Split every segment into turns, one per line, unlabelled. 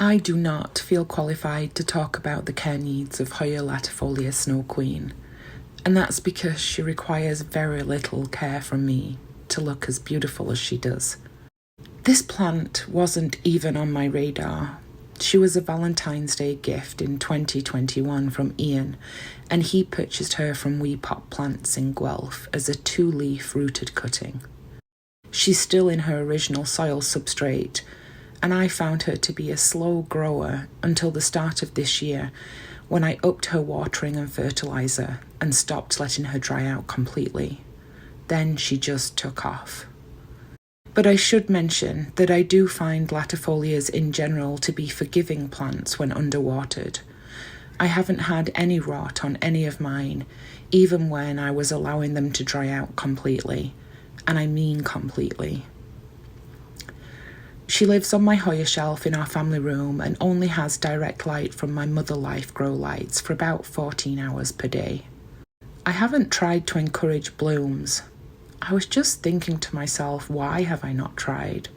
I do not feel qualified to talk about the care needs of Hoya latifolia Snow Queen, and that's because she requires very little care from me to look as beautiful as she does. This plant wasn't even on my radar. She was a Valentine's Day gift in 2021 from Ian, and he purchased her from We Pot Plants in Guelph as a 2-leaf rooted cutting. She's still in her original soil substrate, and I found her to be a slow grower until the start of this year, when I upped her watering and fertiliser and stopped letting her dry out completely. Then she just took off. But I should mention that I do find latifolias in general to be forgiving plants when underwatered. I haven't had any rot on any of mine, even when I was allowing them to dry out completely, and I mean completely. She lives on my Hoya shelf in our family room and only has direct light from my Mother Life grow lights for about 14 hours per day. I haven't tried to encourage blooms. I was just thinking to myself, why have I not tried?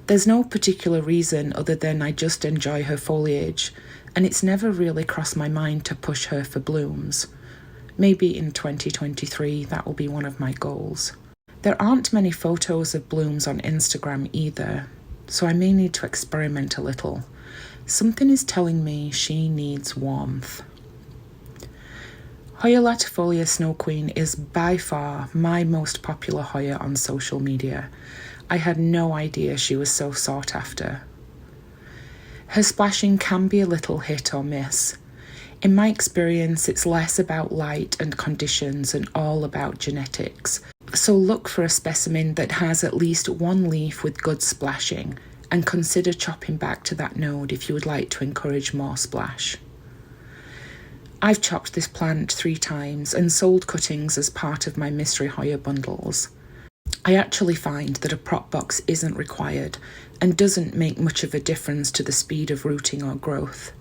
There's no particular reason other than I just enjoy her foliage, and it's never really crossed my mind to push her for blooms. Maybe in 2023 that will be one of my goals. There aren't many photos of blooms on Instagram either, so I may need to experiment a little. Something is telling me she needs warmth. Hoya latifolia Snow Queen is by far my most popular Hoya on social media. I had no idea she was so sought after. Her splashing can be a little hit or miss. In my experience, it's less about light and conditions and all about genetics. So look for a specimen that has at least one leaf with good splashing, and consider chopping back to that node if you would like to encourage more splash. I've chopped this plant 3 times and sold cuttings as part of my mystery Hoya bundles. I actually find that a prop box isn't required and doesn't make much of a difference to the speed of rooting or growth.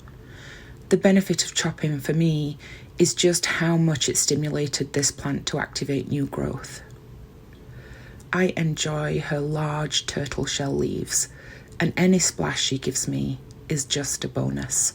The benefit of chopping for me is just how much it stimulated this plant to activate new growth. I enjoy her large turtle shell leaves, and any splash she gives me is just a bonus.